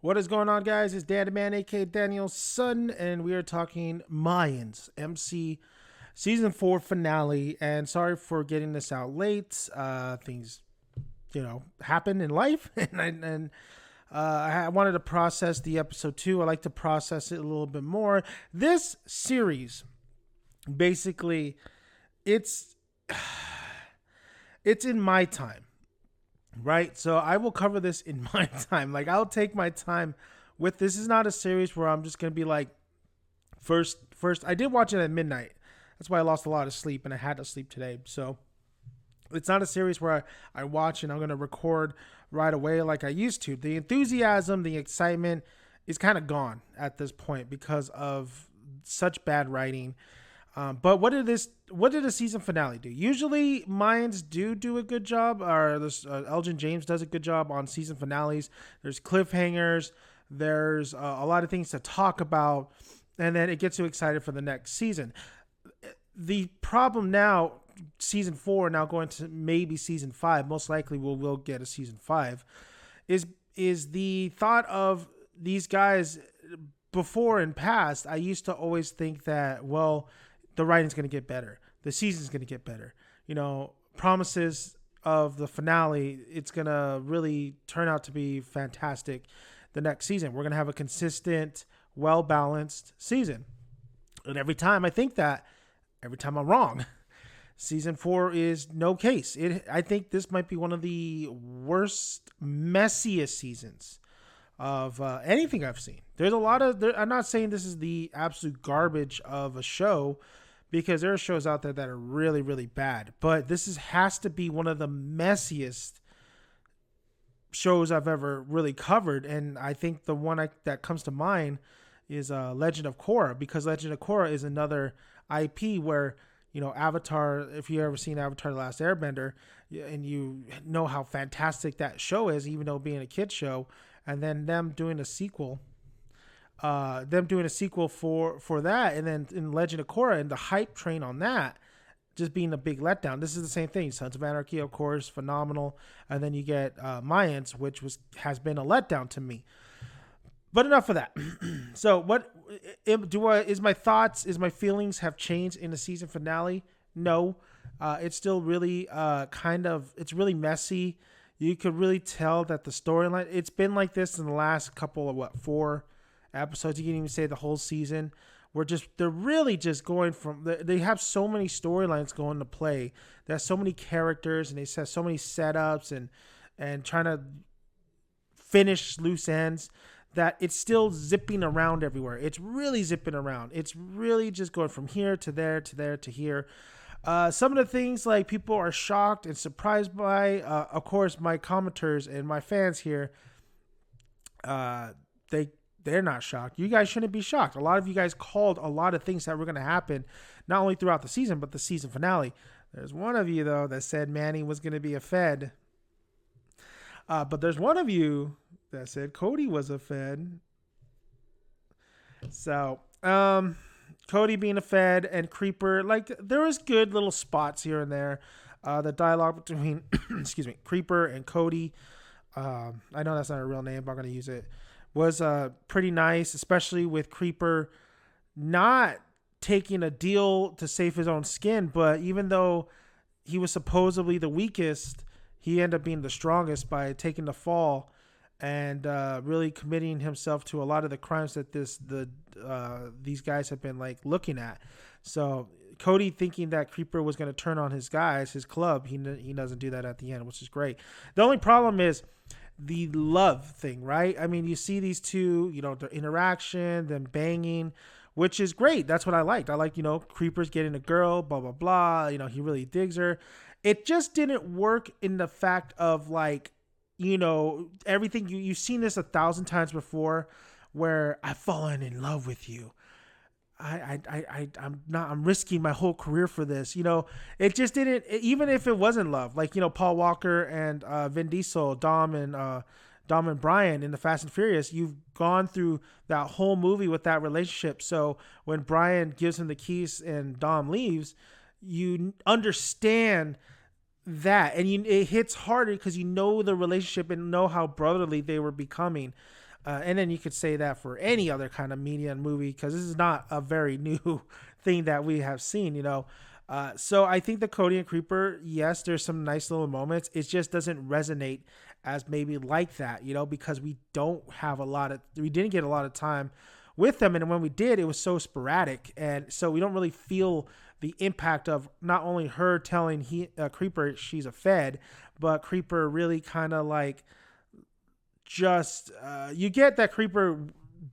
What is going on, guys? It's Dan the Man, aka Daniel's son, and we are talking Mayans MC season 4 finale. And sorry for getting this out late. Things, happen in life, I wanted to process the episode 2. I like to process it a little bit more. This series, basically, it's it's in my time. Right. So I will cover this in my time. Like, I'll take my time with this. Is not a series where I'm just going to be like, first, I did watch it at midnight. That's why I lost a lot of sleep and I had to sleep today. So it's not a series where I watch and I'm going to record right away like I used to. The enthusiasm, the excitement is kind of gone at this point because of such bad writing. But what did the season finale do? Usually, Mayans do a good job, or this Elgin James does a good job on season finales. There's cliffhangers, there's a lot of things to talk about, and then it gets you excited for the next season. The problem now, season 4, now going to maybe season 5, most likely we'll get a season 5, is the thought of these guys. Before and past, I used to always think that, well, the writing's going to get better. The season's going to get better. Promises of the finale, it's going to really turn out to be fantastic the next season. We're going to have a consistent, well-balanced season. And every time I think that, every time I'm wrong. Season 4 is no case. I think this might be one of the worst, messiest seasons of anything I've seen. There's a lot of, I'm not saying this is the absolute garbage of a show, because there are shows out there that are really, really bad. But this has to be one of the messiest shows I've ever really covered. And I think the one that comes to mind is Legend of Korra, because Legend of Korra is another IP where, Avatar, if you've ever seen Avatar The Last Airbender, and you know how fantastic that show is, even though being a kid's show, and then them doing a sequel for that, and then in Legend of Korra and the hype train on that just being a big letdown. This is the same thing. Sons of Anarchy, of course, phenomenal, and then you get Mayans, which has been a letdown to me. But enough of that. So what is my thoughts? Is my feelings have changed in the season finale? No, it's still really it's really messy. You could really tell that the storyline, it's been like this in the last couple of 4 episodes. You can even say the whole season. They're really just going from, they have so many storylines going to play. There's so many characters, and they have so many setups and trying to finish loose ends, that it's still zipping around everywhere. It's really zipping around. It's really just going from here to there to there to here. Some of the things, like, people are shocked and surprised by. Of course, my commenters and my fans here, they're not shocked. You guys shouldn't be shocked. A lot of you guys called a lot of things that were going to happen, not only throughout the season, but the season finale. There's one of you, though, that said Manny was going to be a Fed. But there's one of you that said Cody was a Fed. So, Cody being a Fed and Creeper, like, there was good little spots here and there. The dialogue between, Creeper and Cody, I know that's not a real name, but I'm going to use it, was pretty nice, especially with Creeper not taking a deal to save his own skin. But even though he was supposedly the weakest, he ended up being the strongest by taking the fall and really committing himself to a lot of the crimes that these guys have been, like, looking at. So Cody, thinking that Creeper was going to turn on his guys, his club, he doesn't do that at the end, which is great. The only problem is the love thing, right? I mean, you see these two, their interaction, them banging, which is great. That's what I liked. I like, Creeper's getting a girl, blah, blah, blah. He really digs her. It just didn't work in the fact of, like, everything. You've seen this 1,000 times before, where I've fallen in love with you. I'm risking my whole career for this. It just didn't, even if it wasn't love, like, Paul Walker and Vin Diesel, Dom and Brian in the Fast and Furious, you've gone through that whole movie with that relationship. So when Brian gives him the keys and Dom leaves, you understand that, and it hits harder because the relationship and know how brotherly they were becoming. And then you could say that for any other kind of media and movie, because this is not a very new thing that we have seen, you know. So I think the Cody and Creeper, yes, there's some nice little moments. It just doesn't resonate as maybe like that, you know, because we didn't get a lot of time with them. And when we did, it was so sporadic. And so we don't really feel the impact of not only her telling Creeper she's a Fed, but Creeper really kind of like just, you get that Creeper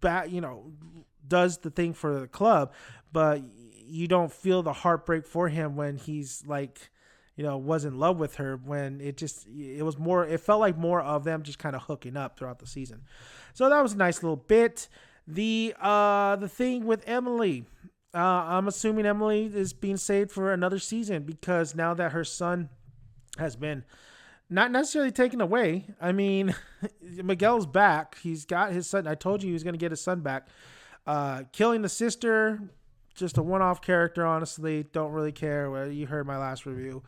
does the thing for the club, but you don't feel the heartbreak for him when he's like, was in love with her, when it felt like more of them just kind of hooking up throughout the season. So that was a nice little bit. The thing with Emily, I'm assuming Emily is being saved for another season, because now that her son has been not necessarily taken away. I mean, Miguel's back. He's got his son. I told you he was going to get his son back. Killing the sister, just a one-off character, honestly. Don't really care. Well, you heard my last review.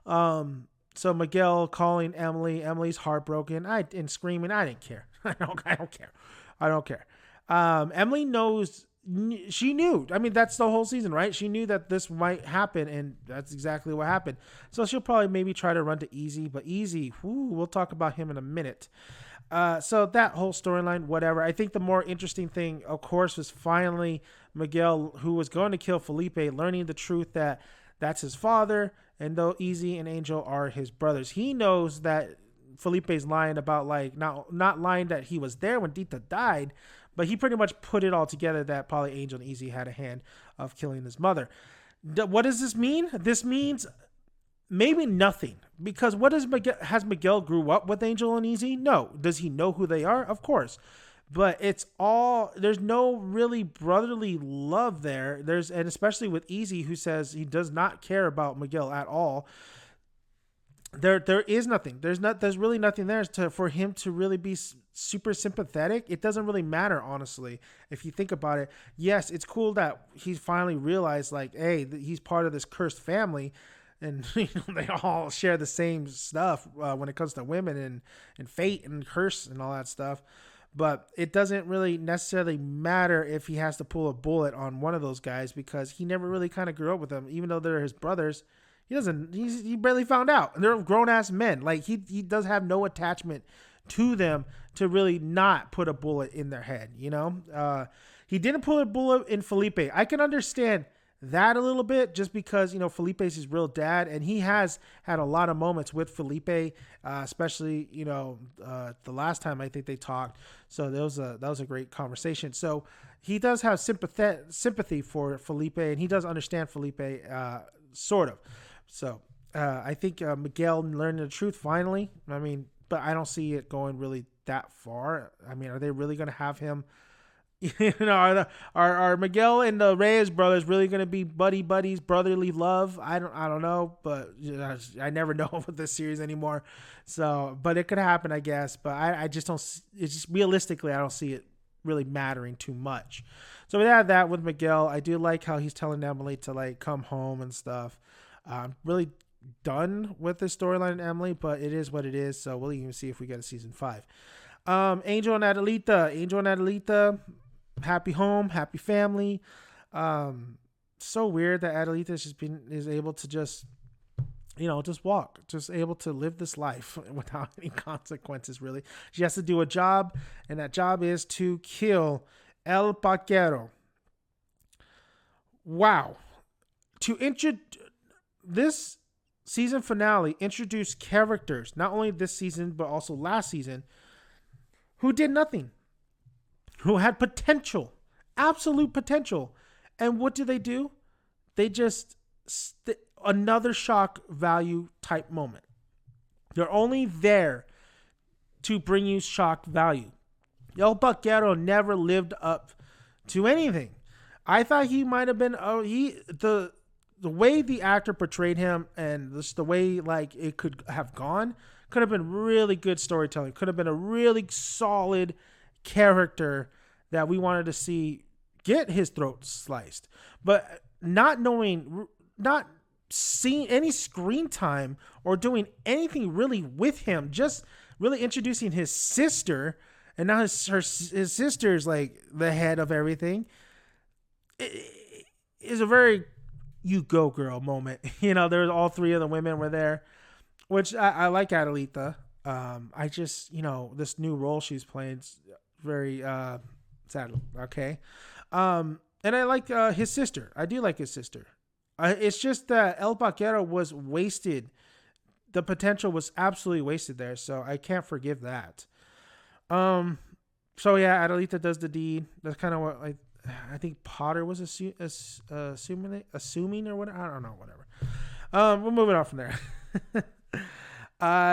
So Miguel calling Emily. Emily's heartbroken and screaming. I didn't care. I don't care. Emily knows. She knew. I mean, that's the whole season, right? She knew that this might happen, and that's exactly what happened. So she'll probably maybe try to run to Easy, but Easy, we'll talk about him in a minute. So that whole storyline, whatever. I think the more interesting thing, of course, was finally Miguel, who was going to kill Felipe, learning the truth that that's his father, and though Easy and Angel are his brothers. He knows that Felipe's lying about, like, not lying that he was there when Dita died, but he pretty much put it all together that probably Angel and Easy had a hand of killing his mother. What does this mean? This means maybe nothing, because has Miguel grew up with Angel and Easy? No. Does he know who they are? Of course. But there's no really brotherly love there. And especially with Easy, who says he does not care about Miguel at all. There is nothing. There's really nothing there for him to really be super sympathetic. It doesn't really matter, honestly, if you think about it. Yes, it's cool that he's finally realized, like, hey, he's part of this cursed family, and they all share the same stuff when it comes to women and fate and curse and all that stuff. But it doesn't really necessarily matter if he has to pull a bullet on one of those guys, because he never really kind of grew up with them, even though they're his brothers. He barely found out. And they're grown ass men. Like, he does have no attachment to them to really not put a bullet in their head, He didn't put a bullet in Felipe. I can understand that a little bit, just because, Felipe's his real dad, and he has had a lot of moments with Felipe, especially, the last time I think they talked. So that was a great conversation. So he does have sympathy for Felipe, and he does understand Felipe, sort of. So I think Miguel learned the truth finally. I mean, but I don't see it going really that far. I mean, are they really going to have him? Are Miguel and the Reyes brothers really going to be buddies, brotherly love? I don't know, but I never know with this series anymore. So, but it could happen, I guess. But I just don't. It's just realistically, I don't see it really mattering too much. So we had that with Miguel. I do like how he's telling Emily to, like, come home and stuff. Really done with the storyline in Emily, but it is what it is. So we'll even see if we get a season 5. Angel and Adelita, happy home, happy family. So weird that Adelita is able to just walk, just able to live this life without any consequences, really. She has to do a job, and that job is to kill El Paquero. Wow. This season finale introduced characters, not only this season, but also last season, who did nothing, who had potential, absolute potential. And what do? They just, another shock value type moment. They're only there to bring you shock value. El Paquero never lived up to anything. I thought he might have been, the way the actor portrayed him, and just the way, like, it could have gone, could have been really good storytelling. Could have been a really solid character that we wanted to see get his throat sliced. But not seeing any screen time or doing anything really with him, just really introducing his sister and now his sister's like the head of everything. It is a very you go girl moment. There's all three of the women were there, which I like Adelita. I just this new role she's playing is very sad. Okay, and I like his sister. I do like his sister. It's just that El Vaquero was wasted. The potential was absolutely wasted there, so I can't forgive that. So yeah, Adelita does the deed. That's kind of what I think Potter was assuming or whatever. I don't know, whatever. We're moving on from there.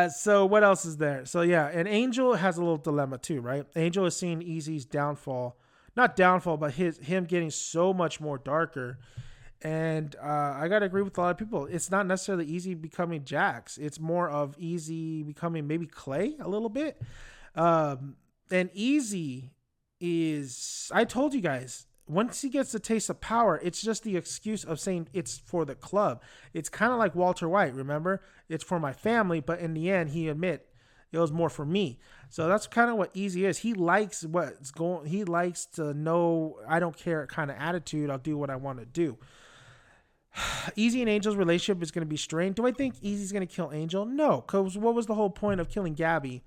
So what else is there? So yeah, and Angel has a little dilemma too, right? Angel is seeing Easy's downfall, not downfall, but him getting so much more darker. And I gotta agree with a lot of people. It's not necessarily Easy becoming Jax. It's more of Easy becoming maybe Clay a little bit. And Easy is, I told you guys, once he gets the taste of power, it's just the excuse of saying it's for the club. It's kind of like Walter White, remember? It's for my family, but in the end, he admit it was more for me. So that's kind of what Easy is. He likes what's going. He likes to know I don't care kind of attitude. I'll do what I want to do. Easy and Angel's relationship is going to be strained. Do I think Easy's going to kill Angel? No, because what was the whole point of killing Gabby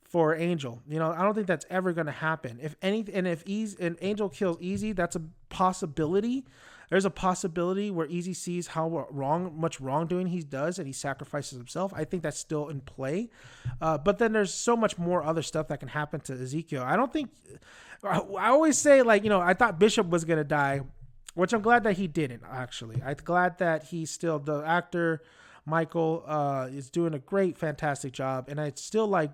for Angel? I don't think that's ever going to happen. If Angel kills Easy, that's a possibility. There's a possibility where Easy sees how much wrongdoing he does and he sacrifices himself. I think that's still in play. But then there's so much more other stuff that can happen to Ezekiel. I don't think. I always say I thought Bishop was going to die, which I'm glad that he didn't, actually. I'm glad that the actor, Michael, is doing a great, fantastic job. And I still like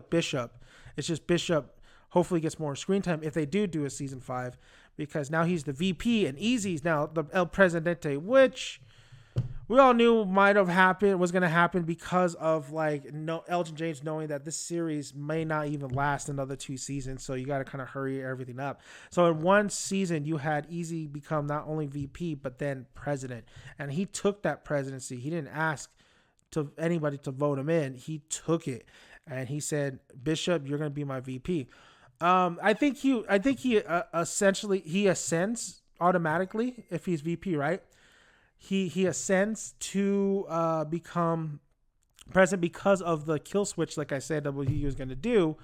Bishop. It's just Bishop hopefully gets more screen time if they do a season 5, because now he's the VP and Easy's now the El Presidente, which we all knew was going to happen because of Elgin James knowing that this series may not even last another 2 seasons. So you got to kind of hurry everything up. So in one season, you had Easy become not only VP, but then president. And he took that presidency. He didn't ask to anybody to vote him in. He took it. And he said, Bishop, you're going to be my VP. I think he essentially, he ascends automatically if he's VP, right? He ascends to become president because of the kill switch, like I said, that what he was going to do.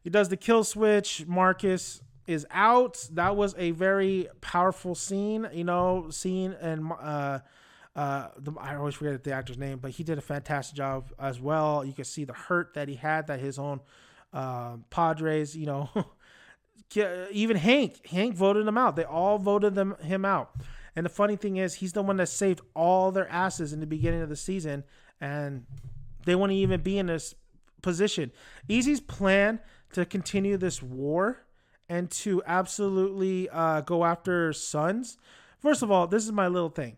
He does the kill switch. Marcus is out. That was a very powerful scene, and I always forget the actor's name, but he did a fantastic job as well. You can see the hurt that he had, that his own Padres, even Hank voted him out. They all voted him out. And the funny thing is, he's the one that saved all their asses in the beginning of the season, and they wouldn't even be in this position. Easy's plan to continue this war and to absolutely go after Sons. First of all, this is my little thing.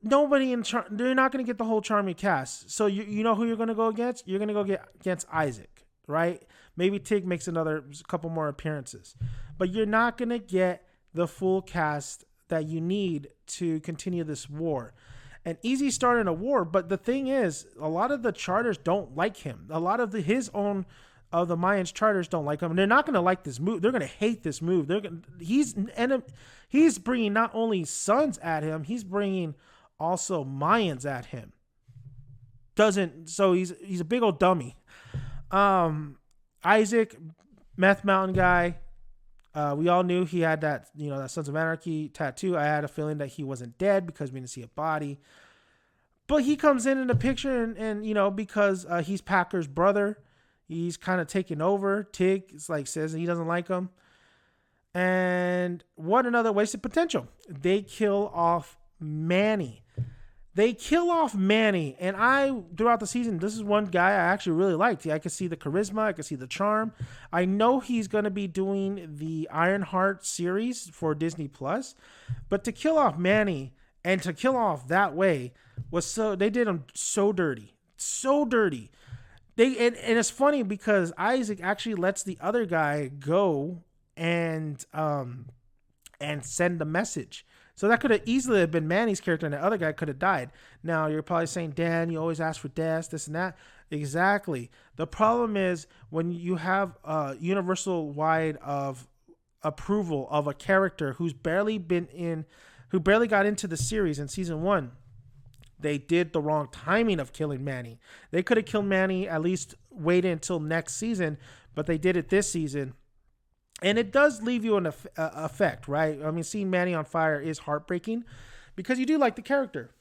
Nobody they're not going to get the whole Charming cast. So you know who you're going to go against? You're going to go against Isaac, right? Maybe Tig makes a couple more appearances. But you're not going to get the full cast that you need to continue this war. And Easy started a war, but the thing is, a lot of the charters don't like him. A lot of his own of the Mayans charters don't like him, and they're not going to like this move. They're going to hate this move. He's bringing not only Sons at him, he's bringing also Mayans at him. So he's a big old dummy. Isaac, Meth Mountain guy. We all knew he had that Sons of Anarchy tattoo. I had a feeling that he wasn't dead because we didn't see a body. But he comes in the picture and because he's Packer's brother, he's kind of taking over. Tig says he doesn't like him. And what another wasted potential. They kill off Manny. And throughout the season, this is one guy I actually really liked. I could see the charisma. I could see the charm. I know he's going to be doing the Ironheart series for Disney Plus, but to kill off Manny and to kill off that way they did him so dirty. And it's funny because Isaac actually lets the other guy go and send the message. So that could have easily have been Manny's character, and the other guy could have died. Now, you're probably saying, Dan, you always ask for deaths, this and that. Exactly. The problem is when you have a universal wide of approval of a character who barely got into the series in season one. They did the wrong timing of killing Manny. They could have killed Manny at least waited until next season, but they did it this season. And it does leave you an effect, right? I mean, seeing Manny on fire is heartbreaking because you do like the character.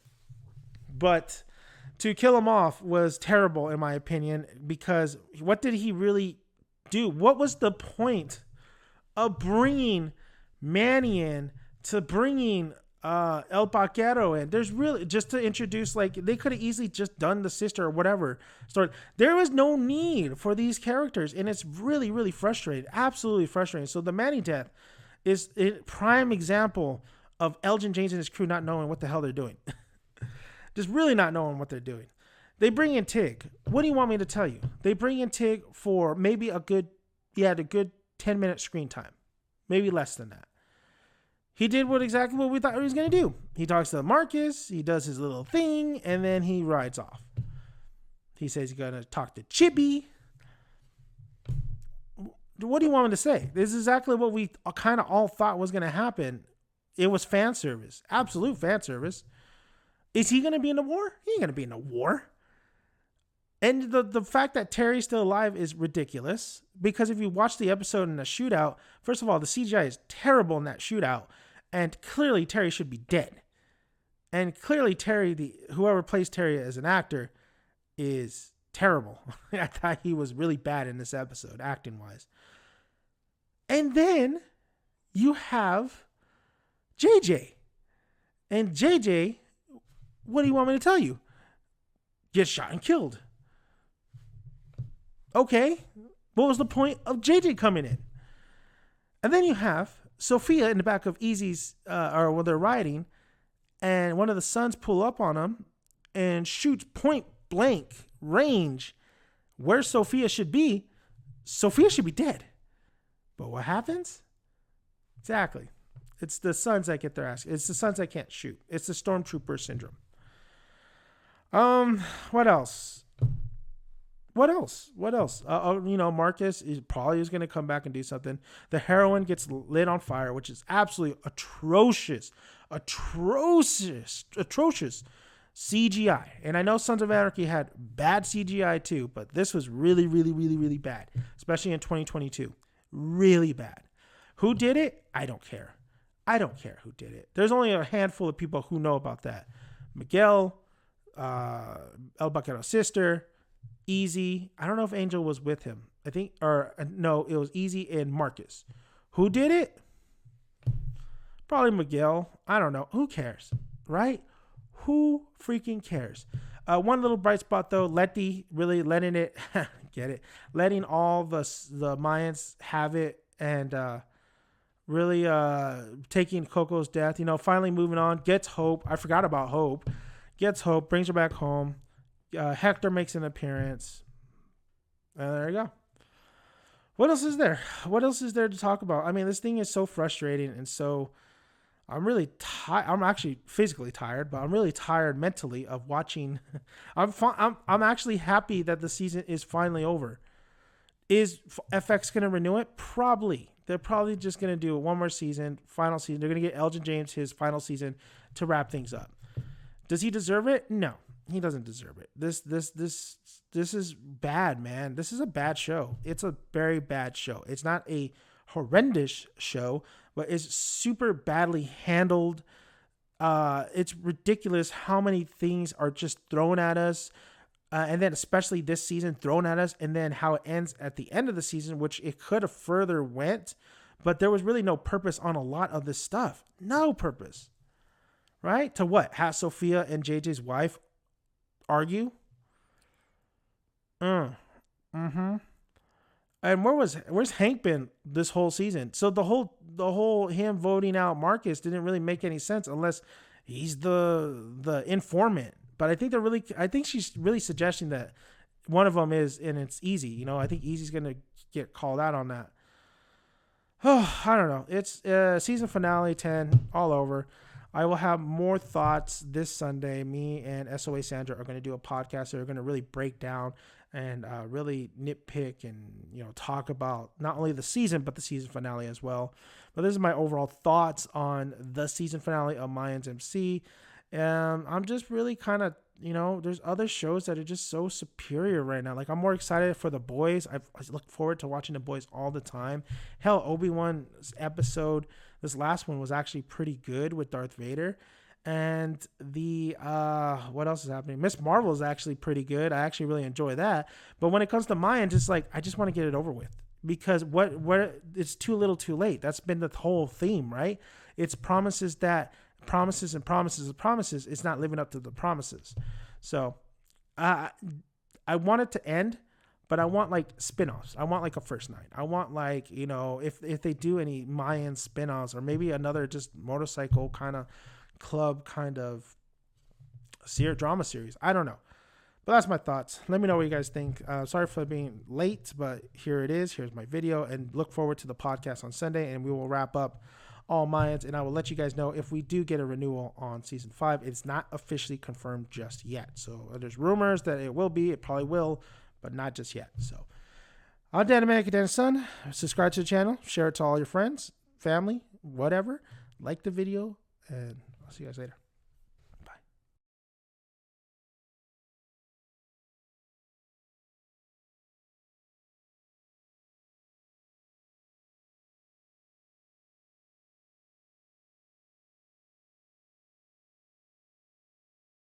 But to kill him off was terrible, in my opinion, because what did he really do? What was the point of bringing Manny in to bringing El Vaquero in? There's really just to introduce, like, they could have easily just done the sister or whatever story. There was no need for these characters, and it's really, really frustrating. Absolutely frustrating. So the Manny death is a prime example of Elgin James and his crew not knowing what the hell they're doing. Just really not knowing what they're doing. They bring in Tig. What do you want me to tell you? They bring in Tig for maybe a good 10-minute screen time. Maybe less than that. He did exactly what we thought he was going to do. He talks to Marcus, he does his little thing, and then he rides off. He says he's going to talk to Chippy. What do you want me to say? This is exactly what we kind of all thought was going to happen. It was fan service. Absolute fan service. Is he going to be in the war? He ain't going to be in the war. And the fact that Terry's still alive is ridiculous, because if you watch the episode in the shootout, first of all, the CGI is terrible in that shootout, and clearly Terry should be dead. And clearly whoever plays Terry as an actor is terrible. I thought he was really bad in this episode, acting-wise. And then you have JJ. And JJ, what do you want me to tell you? Gets shot and killed. Okay, what was the point of JJ coming in? And then you have Sophia in the back of Easy's, or when they're riding, and one of the sons pull up on him and shoots point blank range where Sophia should be. Sophia should be dead. But what happens? Exactly. It's the sons that get their ass. It's the sons that can't shoot. It's the stormtrooper syndrome. What else? Marcus is probably going to come back and do something. The heroine gets lit on fire, which is absolutely atrocious CGI. And I know Sons of Anarchy had bad CGI too, but this was really, really, really, really bad, especially in 2022. Really bad. Who did it? I don't care. I don't care who did it. There's only a handful of people who know about that. Miguel, El Vaquero's sister, Easy. I don't know if Angel was with him. I think, or no, it was Easy and Marcus. Who did it? Probably Miguel. I don't know. Who cares? Right? Who freaking cares? One little bright spot though, Letty really letting it, letting all the Mayans have it, and really taking Coco's death. Finally moving on. Gets Hope. I forgot about Hope. Gets Hope. Brings her back home. Hector makes an appearance. And there you go. What else is there? What else is there to talk about? I mean, this thing is so frustrating, and so I'm really tired. I'm actually physically tired, but I'm really tired mentally of watching. I'm actually happy that the season is finally over. Is FX going to renew it? Probably. They're probably just going to do one more season, final season. They're going to get Elgin James his final season to wrap things up. Does he deserve it? No. He doesn't deserve it. This is bad, man. This is a bad show. It's a very bad show. It's not a horrendous show, but it's super badly handled. It's ridiculous how many things are just thrown at us. And then especially this season thrown at us, and then how it ends at the end of the season, which it could have further went, but there was really no purpose on a lot of this stuff. No purpose. Right? To what? Have Sophia and JJ's wife argue? Mm-hmm. And where's Hank been this whole season? So the whole him voting out Marcus didn't really make any sense unless he's the informant. But I think she's really suggesting that one of them is, and it's Easy. I think Easy's gonna get called out on that. Oh, I don't know. It's season finale 10 all over. I will have more thoughts this Sunday. Me and SOA Sandra are going to do a podcast. They're going to really break down and really nitpick and talk about not only the season but the season finale as well. But this is my overall thoughts on the season finale of Mayans MC. I'm just really kind of, there's other shows that are just so superior right now. Like, I'm more excited for The Boys. I look forward to watching The Boys all the time. Hell, Obi-Wan's episode, this last one, was actually pretty good with Darth Vader. And the, what else is happening? Miss Marvel is actually pretty good. I actually really enjoy that. But when it comes to Mayans, it's like, I just want to get it over with. Because what it's too little too late. That's been the whole theme, right? It's promises and promises. It's not living up to the promises. So I want it to end, but I want like spin-offs. I want like a First Night. I want like, if they do any Mayan spin-offs, or maybe another just motorcycle kind of club kind of drama series. I don't know. But that's my thoughts. Let me know what you guys think. Sorry for being late, but here it is. Here's my video, and look forward to the podcast on Sunday, and we will wrap up all Mayans, and I will let you guys know if we do get a renewal on season 5. It's not officially confirmed just yet. So there's rumors that it will be. It probably will, but not just yet. So I'm Dan American Dan's son. Subscribe to the channel. Share it to all your friends, family, whatever. Like the video, and I'll see you guys later.